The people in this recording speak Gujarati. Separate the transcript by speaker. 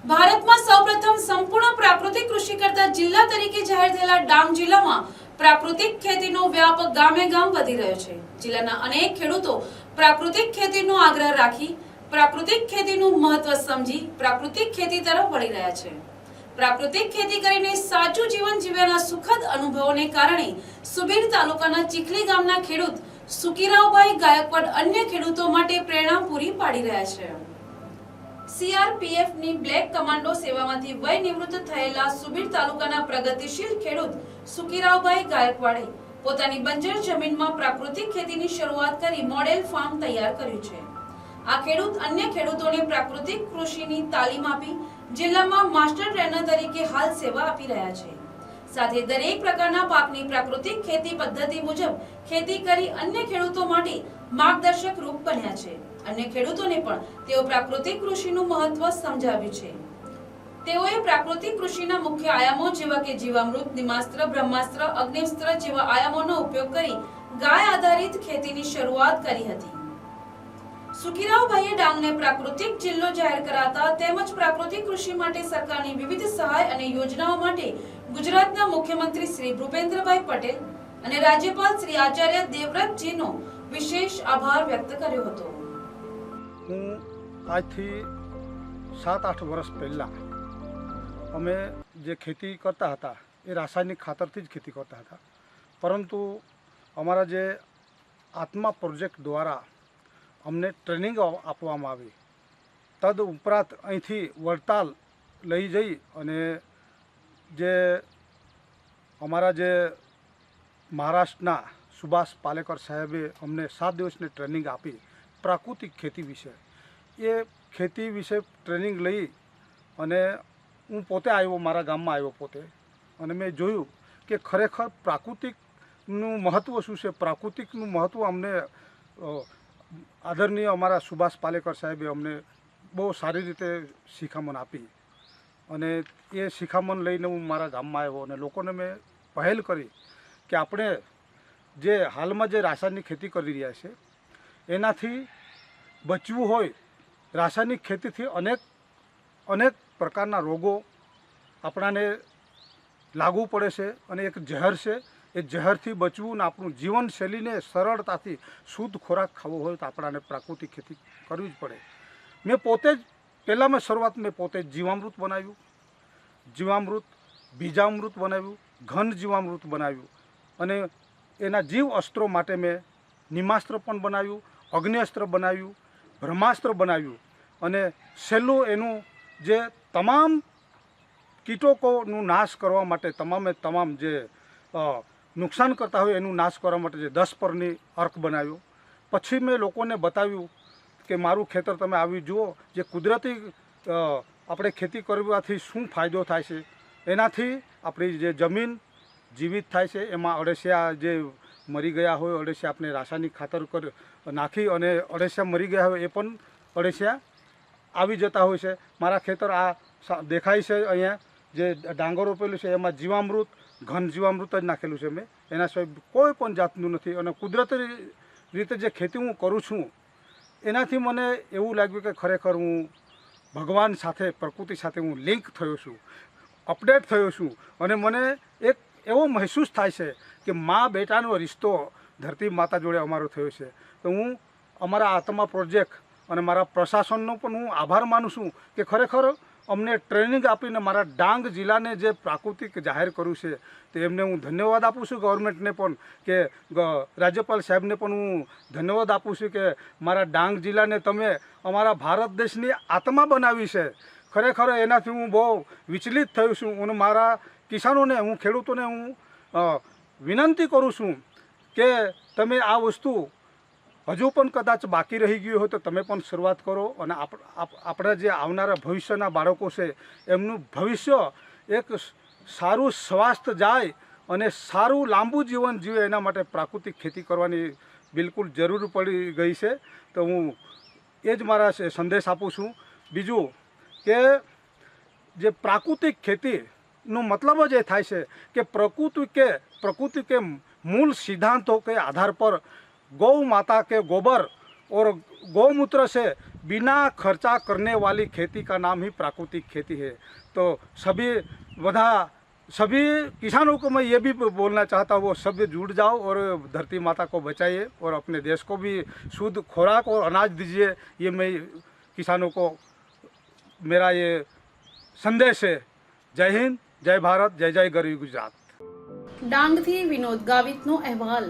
Speaker 1: ભારતમાં સૌપ્રથમ સંપૂર્ણ પ્રાકૃતિક કૃષિ કરતા જિલ્લા તરીકે જાહેર થયેલા ડાંગ જિલ્લામાં પ્રાકૃતિક ખેતીનો વ્યાપ ગામે ગામ વધી રહ્યો છે। જિલ્લાના અનેક ખેડૂતો પ્રાકૃતિક ખેતીનો આગ્રહ રાખી પ્રાકૃતિક ખેતીનું મહત્વ સમજી પ્રાકૃતિક ખેતી તરફ વળી રહ્યા છે। પ્રાકૃતિક ખેતી કરીને સાચું જીવન જીવ્યાના સુખદ અનુભવોને કારણે સુબીર તાલુકાના ચીખલી ગામના ખેડૂત સુકીરાવભાઈ ગાયકવાડ અન્ય ખેડૂતો માટે પ્રેરણા પૂરી પાડી રહ્યા છે। सीआरपीएफ ની બ્લેક કમાન્ડો સેવામાંથી વય નિવૃત્ત થયેલા સુબીર તાલુકાના પ્રગતિશીલ ખેડૂત સુકીરાવભાઈ ગાયકવાડે પોતાની બંજર જમીનમાં પ્રાકૃતિક ખેતીની શરૂઆત કરી મોડેલ ફાર્મ તૈયાર કર્યું છે। આ ખેડૂત અન્ય ખેડૂતોને પ્રાકૃતિક કૃષિની તાલીમ આપી જિલ્લામાં માસ્ટર ટ્રેનર તરીકે હાલ સેવા આપી રહ્યા છે। સાથે દરેક પ્રકારના પાકની પ્રાકૃતિક ખેતી પદ્ધતિ મુજબ ખેતી કરી અન્ય ખેડૂતો માટે માર્ગદર્શક રૂપ બન્યા છે। અન્ય ખેડૂતોને પણ તેઓ પ્રાકૃતિક કૃષિનું મહત્વ સમજાવ્યું છે। તેઓએ પ્રાકૃતિક કૃષિના મુખ્ય આયામો જેવા કે જીવામૃત, નિમાસ્ત્ર, બ્રહ્માસ્ત્ર, અગ્નિસ્ત્ર જેવા આયામોનો ઉપયોગ કરી ગાય આધારિત ખેતીની શરૂઆત કરી હતી। સુકીરાવભાઈએ ડાંગને પ્રાકૃતિક જિલ્લો જાહેર કરાતા તેમજ પ્રાકૃતિક કૃષિ માટે સરકારની વિવિધ સહાય અને યોજનાઓ માટે ગુજરાતના મુખ્યમંત્રી શ્રી ભૂપેન્દ્રભાઈ પટેલ અને રાજ્યપાલ શ્રી આચાર્ય દેવવ્રતજીનો વિશેષ આભાર વ્યક્ત કર્યો હતો।
Speaker 2: હું આજથી 7-8 વર્ષ પહેલાં અમે જે ખેતી કરતા હતા એ રાસાયણિક ખાતરથી જ ખેતી કરતા હતા, પરંતુ અમારા જે આત્મા પ્રોજેક્ટ દ્વારા અમને ટ્રેનિંગ આપવામાં આવી, તદ ઉપરાંત અહીંથી વડતાલ લઈ જઈ અને જે અમારા જે મહારાષ્ટ્રના સુભાષ પાલેકર સાહેબે અમને 7 દિવસની ટ્રેનિંગ આપી પ્રાકૃતિક ખેતી વિશે। એ ખેતી વિશે ટ્રેનિંગ લઈ અને હું પોતે આવ્યો, મારા ગામમાં આવ્યો પોતે, અને મેં જોયું કે ખરેખર પ્રાકૃતિકનું મહત્ત્વ શું છે। પ્રાકૃતિકનું મહત્ત્વ અમને આદરણીય અમારા સુભાષ પાલેકર સાહેબે અમને બહુ સારી રીતે શિખામણ આપી, અને એ શિખામણ લઈને હું મારા ગામમાં આવ્યો અને લોકોને મેં પહેલ કરી કે આપણે જે હાલમાં જે રાસાયણિક ખેતી કરી રહ્યા છે એનાથી બચવું હોય। રાસાયણિક ખેતીથી અનેક પ્રકારના રોગો આપણાને લાગુ પડે છે અને એક ઝેર છે, એ ઝેરથી બચવું ને આપણું જીવનશૈલીને સરળતાથી શુદ્ધ ખોરાક ખાવો હોય તો આપણાને પ્રાકૃતિક ખેતી કરવી જ પડે। મેં પોતે જ પહેલાં શરૂઆત મેં પોતે જ જીવામૃત બનાવ્યું, જીવામૃત, બીજામૃત બનાવ્યું, ઘન જીવામૃત બનાવ્યું, અને એના જીવ અસ્ત્રો માટે મેં નિમાસ્ત્ર પણ બનાવ્યું, અગ્નિઅસ્ત્ર બનાવ્યું, બ્રહ્માસ્ત્ર બનાવ્યું, અને છેલ્લું એનું જે તમામ કીટકોનું નાશ કરવા માટે તમામે તમામ જે નુકસાન કરતા હોય એનું નાશ કરવા માટે જે 10 પરની અર્ક બનાવ્યો। પછી મેં લોકોને બતાવ્યું કે મારું ખેતર તમે આવી જુઓ, જે કુદરતી આપણે ખેતી કરવાથી શું ફાયદો થાય છે। એનાથી આપણી જે જમીન જીવિત થાય છે, એમાં અળસિયા જે મરી ગયા હોય, અળસિયા આપણે રાસાયણિક ખાતર નાખી અને અળસિયા મરી ગયા હોય એ પણ અળસિયા આવી જતા હોય છે। મારા ખેતર આ દેખાય છે અહીંયા જે ડાંગર રોપેલું છે એમાં જીવામૃત, ઘન જીવામૃત જ નાખેલું છે મેં, એના સિવાય કોઈ પણ જાતનું નથી। અને કુદરતી રીતે જે ખેતી હું કરું છું એનાથી મને એવું લાગ્યું કે ખરેખર હું ભગવાન સાથે, પ્રકૃતિ સાથે હું લિંક થયો છું, અપડેટ થયો છું, અને મને એક એવો મહેસૂસ થાય છે કે મા બેટાનો રિશ્તો ધરતી માતા જોડે અમારો થયો છે। તો હું અમારા આત્મા પ્રોજેક્ટ અને મારા પ્રશાસનનો પણ હું આભાર માનું છું કે ખરેખર અમને ટ્રેનિંગ આપીને મારા ડાંગ જિલ્લાને જે પ્રાકૃતિક જાહેર કર્યું છે તો એમને હું ધન્યવાદ આપું છું, ગવર્મેન્ટને પણ, કે રાજ્યપાલ સાહેબને પણ હું ધન્યવાદ આપું છું કે મારા ડાંગ જિલ્લાને તમે અમારા ભારત દેશની આત્મા બનાવી છે। ખરેખર એનાથી હું બહુ વિચલિત થયો છું, અને મારા કિસાનોને, હું ખેડૂતોને હું વિનંતી કરું છું કે તમે આ વસ્તુ હજુ પણ કદાચ બાકી રહી ગયું હોય તો તમે પણ શરૂઆત કરો, અને આપણા જે આવનારા ભવિષ્યના બાળકો છે એમનું ભવિષ્ય એક સારું સ્વાસ્થ્ય જાય અને સારું લાંબુ જીવન જીવે, એના માટે પ્રાકૃતિક ખેતી કરવાની બિલકુલ જરૂર પડી ગઈ છે। તો હું એ જ મારા સંદેશ આપું છું। બીજું કે જે પ્રાકૃતિક ખેતીનો મતલબ જ એ થાય છે કે प्रकृति के मूल सिद्धांतों के आधार पर गौ माता के गोबर और गौमूत्र से बिना खर्चा करने वाली खेती का नाम ही प्राकृतिक खेती है। तो सभी किसानों को मैं ये भी बोलना चाहता हूँ, वो सब जुड़ जाओ और धरती माता को बचाइए और अपने देश को भी शुद्ध खुराक और अनाज दीजिए। ये मैं किसानों को मेरा ये संदेश है। जय हिंद, जय भारत, जय जय गरीब गुजरात।
Speaker 1: ડાંગથી વિનોદ ગાવિતનો અહેવાલ।